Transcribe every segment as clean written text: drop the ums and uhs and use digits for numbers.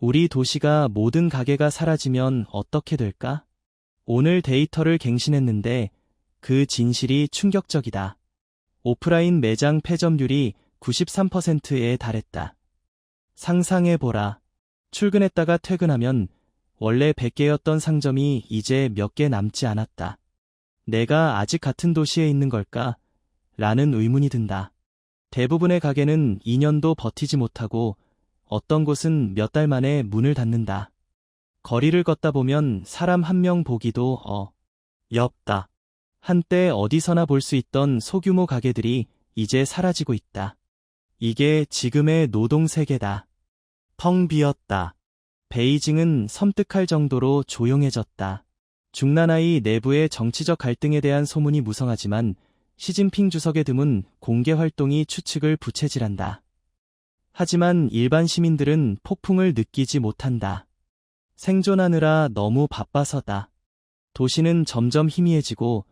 우리 도시가 모든 가게가 사라지면 어떻게 될까? 오늘 데이터를 갱신했는데 그 진실이 충격적이다. 오프라인 매장 폐점률이 93%에 달했다. 상상해보라. 출근했다가 퇴근하면 원래 100개였던 상점이 이제 몇 개 남지 않았다. 내가 아직 같은 도시에 있는 걸까? 라는 의문이 든다. 대부분의 가게는 2년도 버티지 못하고 어떤 곳은 몇 달 만에 문을 닫는다. 거리를 걷다 보면 사람 한 명 보기도 어렵다. 한때 어디서나 볼 수 있던 소규모 가게들이 이제 사라지고 있다. 이게 지금의 노동 세계다. 텅 비었다. 베이징은 섬뜩할 정도로 조용해졌다. 중나라의 내부의 정치적 갈등에 대한 소문이 무성하지만 시진핑 주석의 드문 공개 활동이 추측을 부채질한다. 하지만 일반 시민들은 폭풍을 느끼지 못한다. 생존하느라 너무 바빠서다. 도시는 점점 희미해지고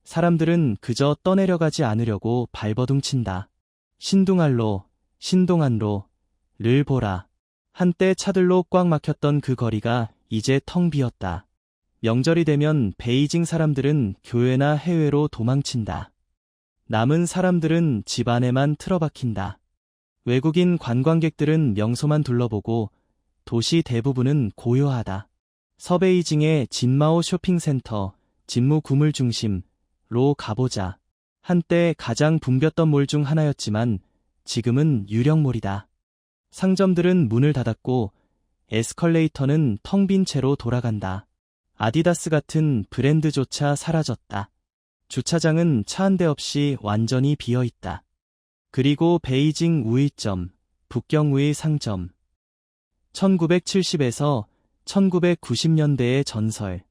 사람들은 그저 떠내려가지 않으려고 발버둥 친다. 신둥알로, 신동안로를 보라. 한때 차들로 꽉 막혔던 그 거리가 이제 텅 비었다. 명절이 되면 베이징 사람들은 교회나 해외로 도망친다. 남은 사람들은 집 안에만 틀어박힌다. 외국인 관광객들은 명소만 둘러보고 도시 대부분은 고요하다. 서베이징의 진마오 쇼핑센터, 진무 구물 중심로 가보자. 한때 가장 붐볐던 몰 중 하나였지만 지금은 유령몰이다. 상점들은 문을 닫았고 에스컬레이터는 텅 빈 채로 돌아간다. 아디다스 같은 브랜드조차 사라졌다. 주차장은 차 한 대 없이 완전히 비어있다. 그리고 베이징 우이점, 북경우이 상점. 1970에서 1990년대의 전설.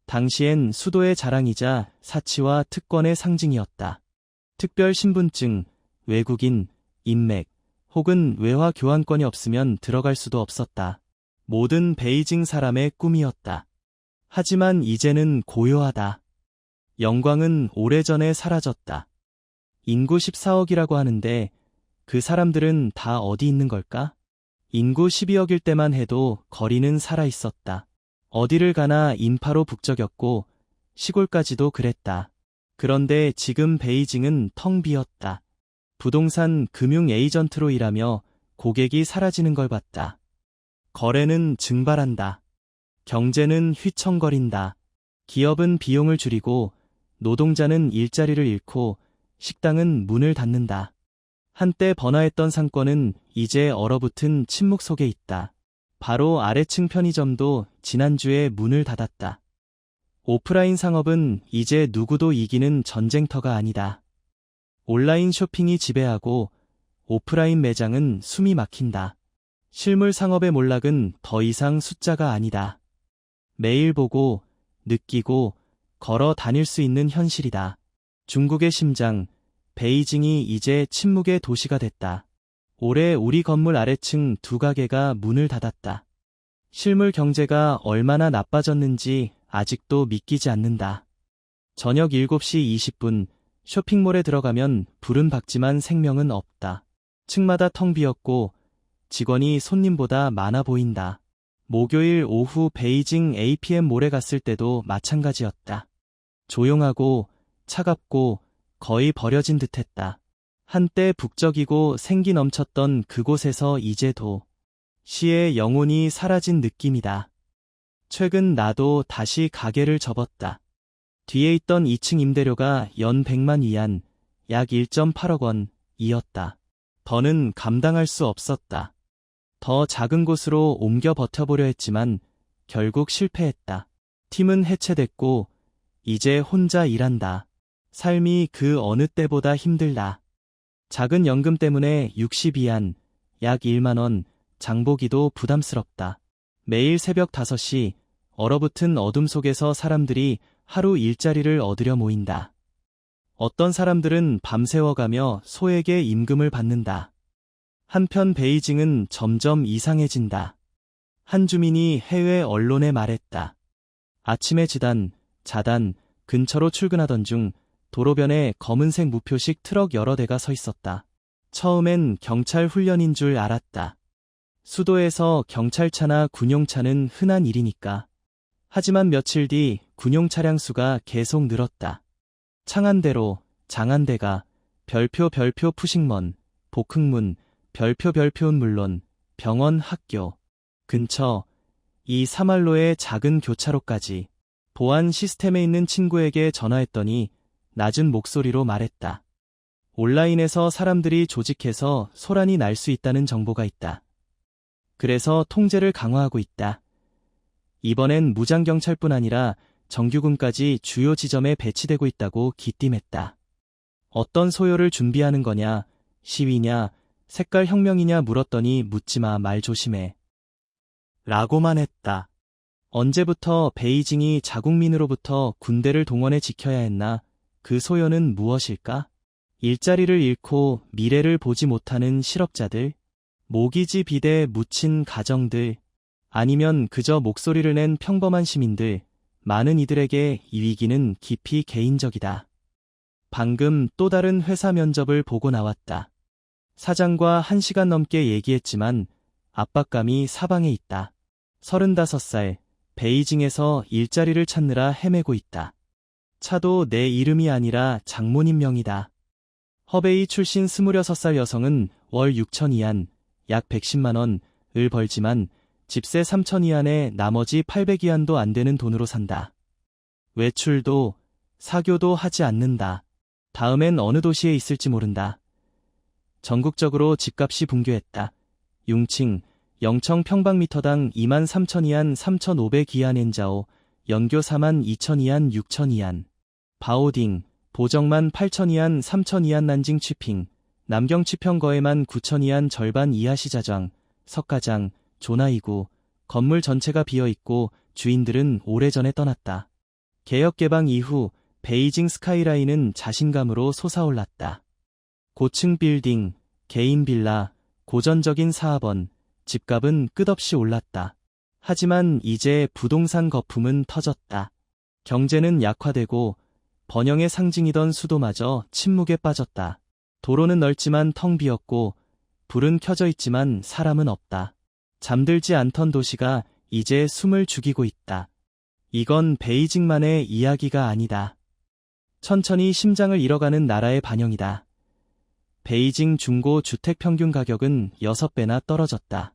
당시엔 수도의 자랑이자 사치와 특권의 상징이었다. 특별 신분증, 외국인, 인맥, 혹은 외화 교환권이 없으면 들어갈 수도 없었다. 모든 베이징 사람의 꿈이었다. 하지만 이제는 고요하다. 영광은 오래전에 사라졌다. 인구 14억이라고 하는데 그 사람들은 다 어디 있는 걸까? 인구 12억일 때만 해도 거리는 살아있었다. 어디를 가나 인파로 북적였고 시골까지도 그랬다. 그런데 지금 베이징은 텅 비었다. 부동산 금융 에이전트로 일하며 고객이 사라지는 걸 봤다. 거래는 증발한다. 경제는 휘청거린다. 기업은 비용을 줄이고 노동자는 일자리를 잃고 식당은 문을 닫는다. 한때 번화했던 상권은 이제 얼어붙은 침묵 속에 있다. 바로 아래층 편의점도 지난주에 문을 닫았다. 오프라인 상업은 이제 누구도 이기는 전쟁터가 아니다. 온라인 쇼핑이 지배하고 오프라인 매장은 숨이 막힌다. 실물 상업의 몰락은 더 이상 숫자가 아니다. 매일 보고, 느끼고, 걸어 다닐 수 있는 현실이다. 중국의 심장, 베이징이 이제 침묵의 도시가 됐다. 올해 우리 건물 아래층 2가게가 문을 닫았다. 실물 경제가 얼마나 나빠졌는지 아직도 믿기지 않는다. 저녁 7시 20분 쇼핑몰에 들어가면 불은 밝지만 생명은 없다. 층마다 텅 비었고 직원이 손님보다 많아 보인다. 목요일 오후 베이징 APM 몰에 갔을 때도 마찬가지였다. 조용하고 차갑고 거의 버려진 듯했다. 한때 북적이고 생기 넘쳤던 그곳에서 이제 도시의 영혼이 사라진 느낌이다. 최근 나도 다시 가게를 접었다. 뒤에 있던 2층 임대료가 연 100만 위안, 약 1.8억 원이었다. 더는 감당할 수 없었다. 더 작은 곳으로 옮겨 버텨보려 했지만 결국 실패했다. 팀은 해체됐고 이제 혼자 일한다. 삶이 그 어느 때보다 힘들다. 작은 연금 때문에 60위안, 약 1만 원, 장보기도 부담스럽다. 매일 새벽 5시, 얼어붙은 어둠 속에서 사람들이 하루 일자리를 얻으려 모인다. 어떤 사람들은 밤새워가며 소에게 임금을 받는다. 한편 베이징은 점점 이상해진다. 한 주민이 해외 언론에 말했다. 아침에 자단 근처로 출근하던 중 도로변에 검은색 무표식 트럭 여러 대가 서 있었다. 처음엔 경찰 훈련인 줄 알았다. 수도에서 경찰차나 군용차는 흔한 일이니까. 하지만 며칠 뒤 군용 차량 수가 계속 늘었다. 창안대로, 장안대가, 별표 푸식먼, 복흥문, 별표는 물론 병원, 학교, 근처, 이 사말로의 작은 교차로까지. 보안 시스템에 있는 친구에게 전화했더니 낮은 목소리로 말했다. 온라인에서 사람들이 조직해서 소란이 날 수 있다는 정보가 있다. 그래서 통제를 강화하고 있다. 이번엔 무장경찰뿐 아니라 정규군까지 주요 지점에 배치되고 있다고 기띔했다. 어떤 소요를 준비하는 거냐, 시위냐, 색깔 혁명이냐 물었더니 묻지마, 말 조심해. 라고만 했다. 언제부터 베이징이 자국민으로부터 군대를 동원해 지켜야 했나? 그 소요는 무엇일까? 일자리를 잃고 미래를 보지 못하는 실업자들? 모기지 비대에 묻힌 가정들? 아니면 그저 목소리를 낸 평범한 시민들? 많은 이들에게 이 위기는 깊이 개인적이다. 방금 또 다른 회사 면접을 보고 나왔다. 사장과 1시간 넘게 얘기했지만 압박감이 사방에 있다. 35살, 베이징에서 일자리를 찾느라 헤매고 있다. 차도 내 이름이 아니라 장모님 명이다. 허베이 출신 26살 여성은 월 6천 위안, 약 110만 원을 벌지만 집세 3천 위안에 나머지 800위안도 안 되는 돈으로 산다. 외출도, 사교도 하지 않는다. 다음엔 어느 도시에 있을지 모른다. 전국적으로 집값이 붕괴했다. 융칭, 영청 평방미터당 23,000위안 3,500위안 엔자오, 연교 42,000위안 6,000위안. 바오딩, 보정만 8,000위안 3,000위안 난징 취핑, 남경 취평거에만 9,000위안 절반 이하 시자장, 석가장, 조나이구, 건물 전체가 비어있고 주인들은 오래전에 떠났다. 개혁 개방 이후 베이징 스카이라인은 자신감으로 솟아올랐다. 고층 빌딩, 개인 빌라, 고전적인 사업원, 집값은 끝없이 올랐다. 하지만 이제 부동산 거품은 터졌다. 경제는 약화되고 번영의 상징이던 수도마저 침묵에 빠졌다. 도로는 넓지만 텅 비었고 불은 켜져 있지만 사람은 없다. 잠들지 않던 도시가 이제 숨을 죽이고 있다. 이건 베이징만의 이야기가 아니다. 천천히 심장을 잃어가는 나라의 반영이다. 베이징 중고 주택 평균 가격은 6배나 떨어졌다.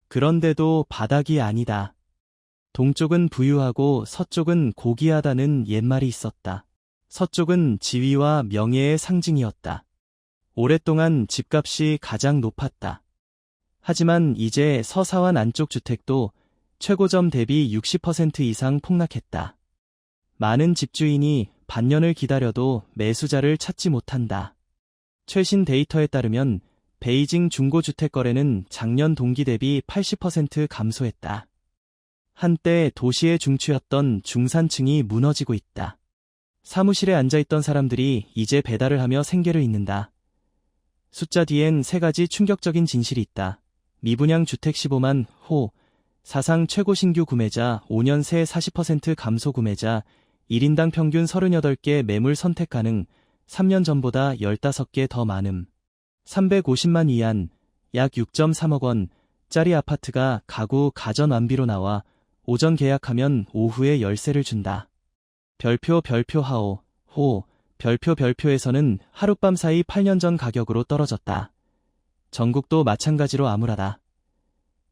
그런데도 바닥이 아니다. 동쪽은 부유하고 서쪽은 고귀하다는 옛말이 있었다. 서쪽은 지위와 명예의 상징이었다. 오랫동안 집값이 가장 높았다. 하지만 이제 서사완 안쪽 주택도 최고점 대비 60% 이상 폭락했다. 많은 집주인이 반년을 기다려도 매수자를 찾지 못한다. 최신 데이터에 따르면 베이징 중고주택 거래는 작년 동기 대비 80% 감소했다. 한때 도시의 중추였던 중산층이 무너지고 있다. 사무실에 앉아있던 사람들이 이제 배달을 하며 생계를 잇는다. 숫자 뒤엔 3가지 충격적인 진실이 있다. 미분양 주택 15만 호, 사상 최고 신규 구매자 5년 새 40% 감소 구매자, 1인당 평균 38개 매물 선택 가능, 3년 전보다 15개 더 많음. 350만 위안, 약 6.3억 원짜리 아파트가 가구 가전 완비로 나와 오전 계약하면 오후에 열쇠를 준다. 별표 하오, 호, 별표에서는 하룻밤 사이 8년 전 가격으로 떨어졌다. 전국도 마찬가지로 암울하다.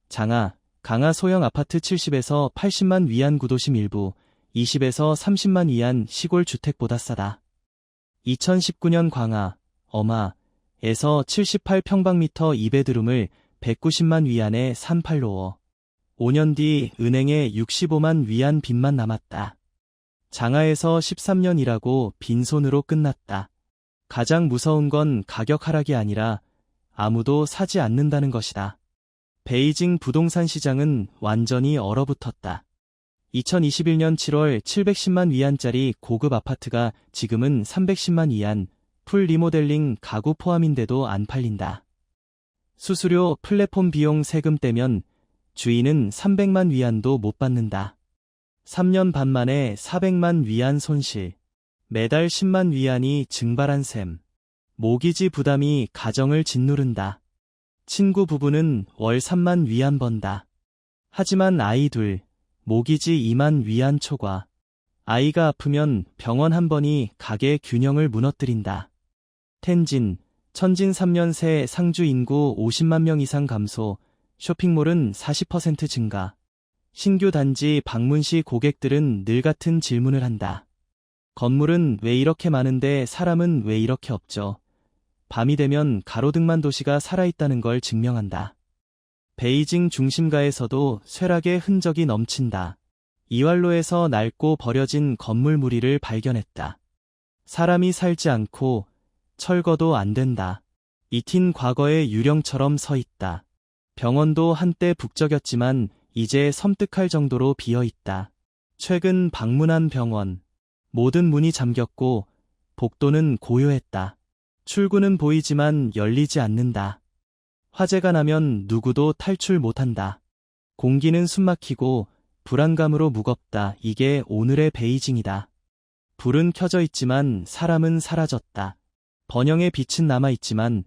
장하, 강하 소형 아파트 70에서 80만 위안 구도심 일부, 20에서 30만 위안 시골 주택보다 싸다. 2019년 광하, 엄하에서 78평방미터 2베드룸을 190만 위안에 산 팔로워. 5년 뒤 은행에 65만 위안 빚만 남았다. 장하에서 13년 일하고 빈손으로 끝났다. 가장 무서운 건 가격 하락이 아니라 아무도 사지 않는다는 것이다. 베이징 부동산 시장은 완전히 얼어붙었다. 2021년 7월 710만 위안짜리 고급 아파트가 지금은 310만 위안, 풀 리모델링 가구 포함인데도 안 팔린다. 수수료, 플랫폼 비용 세금 떼면 주인은 300만 위안도 못 받는다. 3년 반 만에 400만 위안 손실. 매달 10만 위안이 증발한 셈. 모기지 부담이 가정을 짓누른다. 친구 부부는 월 3만 위안 번다. 하지만 아이 둘, 모기지 2만 위안 초과. 아이가 아프면 병원 한 번이 가게 균형을 무너뜨린다. 텐진, 천진 3년 새 상주 인구 50만 명 이상 감소, 쇼핑몰은 40% 증가. 신규 단지 방문 시 고객들은 늘 같은 질문을 한다. 건물은 왜 이렇게 많은데 사람은 왜 이렇게 없죠? 밤이 되면 가로등만 도시가 살아있다는 걸 증명한다. 베이징 중심가에서도 쇠락의 흔적이 넘친다. 이왈로에서 낡고 버려진 건물 무리를 발견했다. 사람이 살지 않고 철거도 안 된다. 이틴 과거의 유령처럼 서 있다. 병원도 한때 북적였지만 이제 섬뜩할 정도로 비어 있다. 최근 방문한 병원. 모든 문이 잠겼고 복도는 고요했다. 출구는 보이지만 열리지 않는다. 화재가 나면 누구도 탈출 못한다. 공기는 숨막히고 불안감으로 무겁다. 이게 오늘의 베이징이다. 불은 켜져 있지만 사람은 사라졌다. 번영의 빛은 남아있지만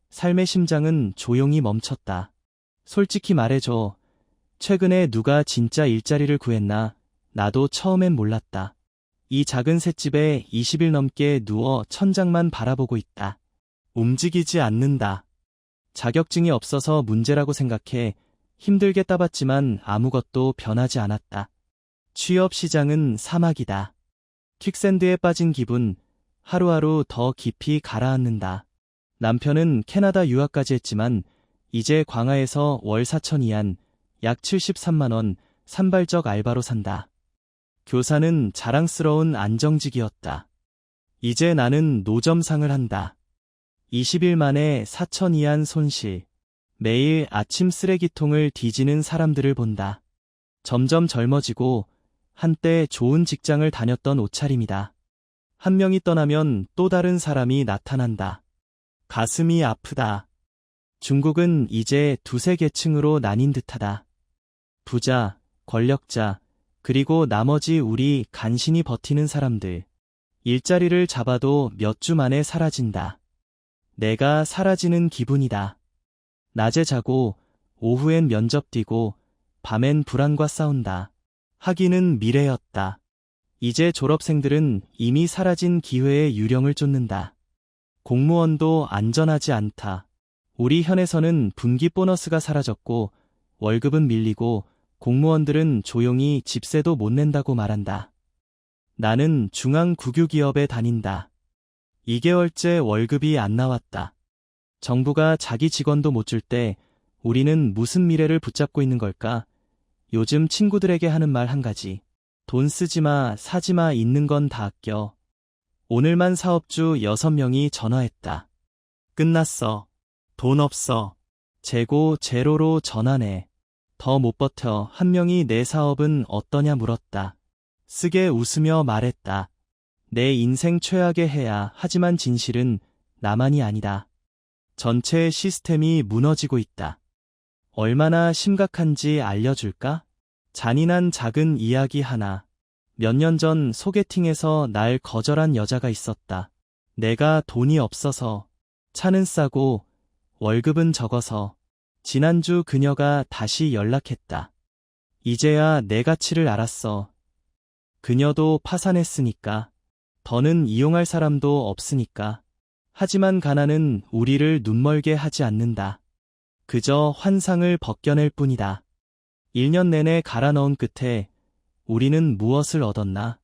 삶의 심장은 조용히 멈췄다. 솔직히 말해줘. 최근에 누가 진짜 일자리를 구했나? 나도 처음엔 몰랐다. 이 작은 셋집에 20일 넘게 누워 천장만 바라보고 있다. 움직이지 않는다. 자격증이 없어서 문제라고 생각해 힘들게 따봤지만 아무것도 변하지 않았다. 취업 시장은 사막이다. 퀵샌드에 빠진 기분, 하루하루 더 깊이 가라앉는다. 남편은 캐나다 유학까지 했지만 이제 광화에서 월 4천 위안, 약 73만 원, 산발적 알바로 산다. 교사는 자랑스러운 안정직이었다. 이제 나는 노점상을 한다. 20일 만에 4천 위안 손실. 매일 아침 쓰레기통을 뒤지는 사람들을 본다. 점점 젊어지고 한때 좋은 직장을 다녔던 옷차림이다. 한 명이 떠나면 또 다른 사람이 나타난다. 가슴이 아프다. 중국은 이제 두세 계층으로 나뉜 듯하다. 부자, 권력자, 그리고 나머지 우리 간신히 버티는 사람들. 일자리를 잡아도 몇 주 만에 사라진다. 내가 사라지는 기분이다. 낮에 자고 오후엔 면접 뛰고 밤엔 불안과 싸운다. 학위는 미래였다. 이제 졸업생들은 이미 사라진 기회의 유령을 쫓는다. 공무원도 안전하지 않다. 우리 현에서는 분기 보너스가 사라졌고 월급은 밀리고 공무원들은 조용히 집세도 못 낸다고 말한다. 나는 중앙국유기업에 다닌다. 2개월째 월급이 안 나왔다. 정부가 자기 직원도 못 줄 때 우리는 무슨 미래를 붙잡고 있는 걸까? 요즘 친구들에게 하는 말 한 가지. 돈 쓰지마, 사지마, 있는 건 다 아껴. 오늘만 사업주 6명이 전화했다. 끝났어. 돈 없어. 재고 제로로 전환해. 더 못 버텨. 한 명이 내 사업은 어떠냐 물었다. 쓰게 웃으며 말했다. 내 인생 최악의 해야. 하지만 진실은 나만이 아니다. 전체 시스템이 무너지고 있다. 얼마나 심각한지 알려줄까? 잔인한 작은 이야기 하나. 몇 년 전 소개팅에서 날 거절한 여자가 있었다. 내가 돈이 없어서, 차는 싸고, 월급은 적어서. 지난주 그녀가 다시 연락했다. 이제야 내 가치를 알았어. 그녀도 파산했으니까. 더는 이용할 사람도 없으니까. 하지만 가난은 우리를 눈멀게 하지 않는다. 그저 환상을 벗겨낼 뿐이다. 1년 내내 갈아 넣은 끝에 우리는 무엇을 얻었나?